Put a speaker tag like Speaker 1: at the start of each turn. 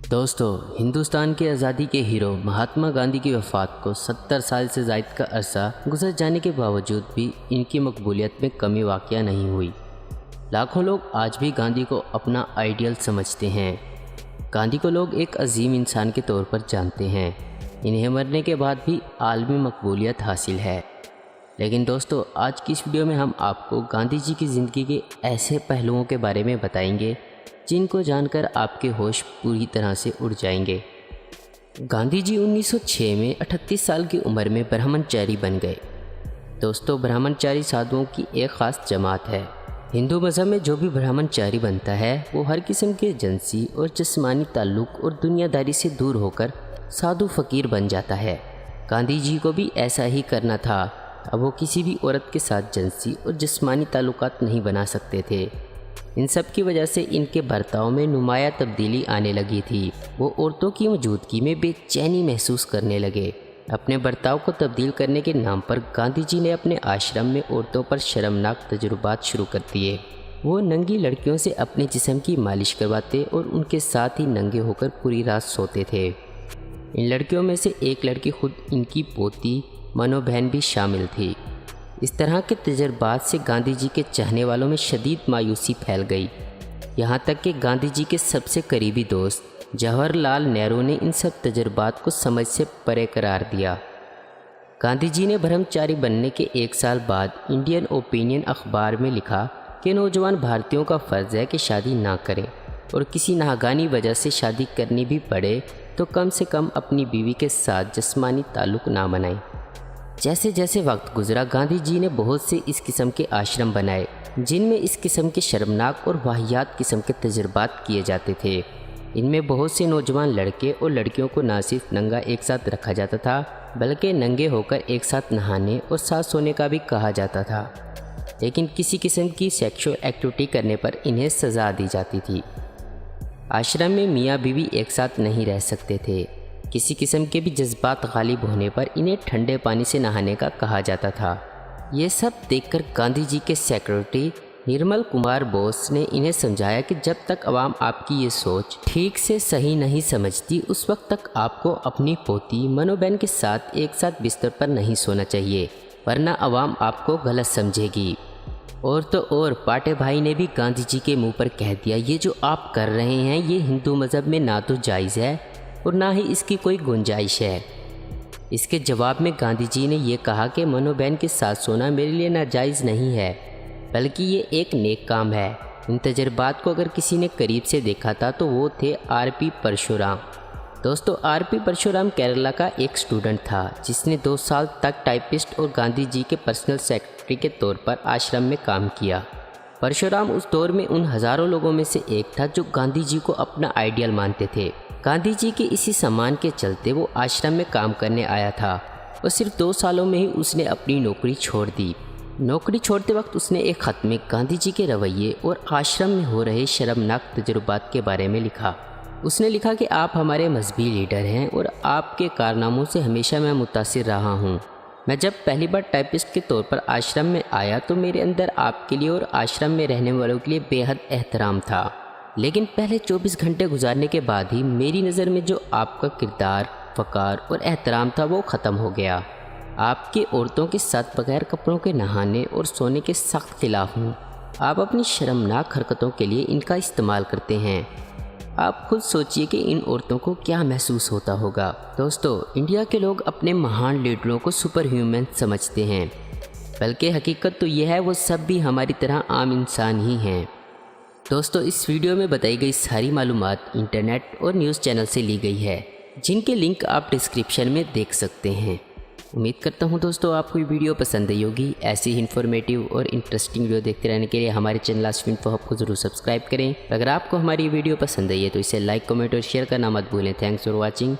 Speaker 1: दोस्तों, हिंदुस्तान की आज़ादी के हीरो महात्मा गांधी की वफ़ात को 70 साल से ज़ायद का अरसा गुजर जाने के बावजूद भी इनकी मकबूलियत में कमी वाक़या नहीं हुई। लाखों लोग आज भी गांधी को अपना आइडियल समझते हैं। गांधी को लोग एक अजीम इंसान के तौर पर जानते हैं। इन्हें मरने के बाद भी आलमी मकबूलियत हासिल है। लेकिन दोस्तों, आज की इस वीडियो में हम आपको गांधी जी की ज़िंदगी के ऐसे पहलुओं के बारे में बताएंगे जिनको जानकर आपके होश पूरी तरह से उड़ जाएंगे। गांधी जी 1906 में 38 साल की उम्र में ब्रह्मचारी बन गए। दोस्तों, ब्रह्मचारी साधुओं की एक ख़ास जमात है। हिंदू मज़हब में जो भी ब्रह्मचारी बनता है वो हर किस्म के जिनसी और जिस्मानी ताल्लुक़ और दुनियादारी से दूर होकर साधु फ़कीर बन जाता है। गांधी जी को भी ऐसा ही करना था। अब वो किसी भी औरत के साथ जिनसी और जिस्मानी ताल्लुकात नहीं बना सकते थे। इन सब की वजह से इनके बर्ताव में नुमाया तब्दीली आने लगी थी। वो औरतों की मौजूदगी में बेचैनी महसूस करने लगे। अपने बर्ताव को तब्दील करने के नाम पर गांधी जी ने अपने आश्रम में औरतों पर शर्मनाक तजुर्बात शुरू कर दिए। वो नंगी लड़कियों से अपने जिस्म की मालिश करवाते और उनके साथ ही नंगे होकर पूरी रात सोते थे। इन लड़कियों में से एक लड़की खुद इनकी पोती मनो बहन भी शामिल थी। इस तरह के तजर्बात से गांधी जी के चाहने वालों में शदीद मायूसी फैल गई। यहाँ तक कि गांधी जी के सबसे करीबी दोस्त जवाहरलाल नेहरू ने इन सब तजर्बात को समझ से परे करार दिया। गांधी जी ने ब्रह्मचारी बनने के एक साल बाद इंडियन ओपिनियन अखबार में लिखा कि नौजवान भारतीयों का फ़र्ज़ है कि शादी ना करें और किसी नागानी वजह से शादी करनी भी पड़े तो कम से कम अपनी बीवी के साथ जिस्मानी ताल्लुक़ ना बनाएं। जैसे जैसे वक्त गुजरा, गांधी जी ने बहुत से इस किस्म के आश्रम बनाए जिनमें इस किस्म के शर्मनाक और वाहियात किस्म के तजर्बात किए जाते थे। इनमें बहुत से नौजवान लड़के और लड़कियों को ना सिर्फ नंगा एक साथ रखा जाता था बल्कि नंगे होकर एक साथ नहाने और साथ सोने का भी कहा जाता था। लेकिन किसी किस्म की सेक्सुअल एक्टिविटी करने पर इन्हें सज़ा दी जाती थी। आश्रम में मियाँ बीवी एक साथ नहीं रह सकते थे। किसी किस्म के भी जज्बात गालिब होने पर इन्हें ठंडे पानी से नहाने का कहा जाता था। ये सब देखकर गांधी जी के सेक्रेटरी निर्मल कुमार बोस ने इन्हें समझाया कि जब तक अवाम आपकी ये सोच ठीक से सही नहीं समझती उस वक्त तक आपको अपनी पोती मनोबहन के साथ एक साथ बिस्तर पर नहीं सोना चाहिए, वरना अवाम आपको गलत समझेगी। और तो और पाटे भाई ने भी गांधी जी के मुंह पर कह दिया, ये जो आप कर रहे हैं ये हिंदू मज़हब में ना तो जायज़ है और ना ही इसकी कोई गुंजाइश है। इसके जवाब में गांधी जी ने यह कहा कि मनोबहन के साथ सोना मेरे लिए नाजायज़ नहीं है बल्कि ये एक नेक काम है। इन तजर्बात को अगर किसी ने करीब से देखा था तो वो थे आर.पी. परशुराम। दोस्तों, आर.पी. परशुराम केरला का एक स्टूडेंट था जिसने 2 साल तक टाइपिस्ट और गांधी जी के पर्सनल सेक्रेटरी के तौर पर आश्रम में काम किया। परशुराम उस दौर में उन हज़ारों लोगों में से एक था जो गांधी जी को अपना आइडियल मानते थे। गांधी जी के इसी सम्मान के चलते वो आश्रम में काम करने आया था और सिर्फ 2 सालों में ही उसने अपनी नौकरी छोड़ दी। नौकरी छोड़ते वक्त उसने एक ख़त में गांधी जी के रवैये और आश्रम में हो रहे शर्मनाक तजुर्बात के बारे में लिखा। उसने लिखा कि आप हमारे मजहबी लीडर हैं और आपके कारनामों से हमेशा मैं मुतासिर रहा हूँ। मैं जब पहली बार टाइपिस्ट के तौर पर आश्रम में आया तो मेरे अंदर आपके लिए और आश्रम में रहने वालों के लिए बेहद एहतराम था, लेकिन पहले 24 घंटे गुजारने के बाद ही मेरी नज़र में जो आपका किरदार, वक़ार और एहतराम था वो ख़त्म हो गया। आपकी औरतों के साथ बगैर कपड़ों के नहाने और सोने के सख्त खिलाफ हूँ। आप अपनी शर्मनाक हरकतों के लिए इनका इस्तेमाल करते हैं। आप खुद सोचिए कि इन औरतों को क्या महसूस होता होगा। दोस्तों, इंडिया के लोग अपने महान लीडरों को सुपर ह्यूमन समझते हैं, बल्कि हकीकत तो यह है वो सब भी हमारी तरह आम इंसान ही हैं। दोस्तों, इस वीडियो में बताई गई सारी मालूमात इंटरनेट और न्यूज़ चैनल से ली गई है जिनके लिंक आप डिस्क्रिप्शन में देख सकते हैं। उम्मीद करता हूं दोस्तों आपको ये वीडियो पसंद आई होगी। ऐसी ही इन्फॉर्मेटिव और इंटरेस्टिंग वीडियो देखते रहने के लिए हमारे चैनल आस्क इन्फो हब को ज़रूर सब्सक्राइब करें। अगर आपको हमारी वीडियो पसंद आई है तो इसे लाइक, कमेंट और शेयर करना मत भूलें। Thanks for watching.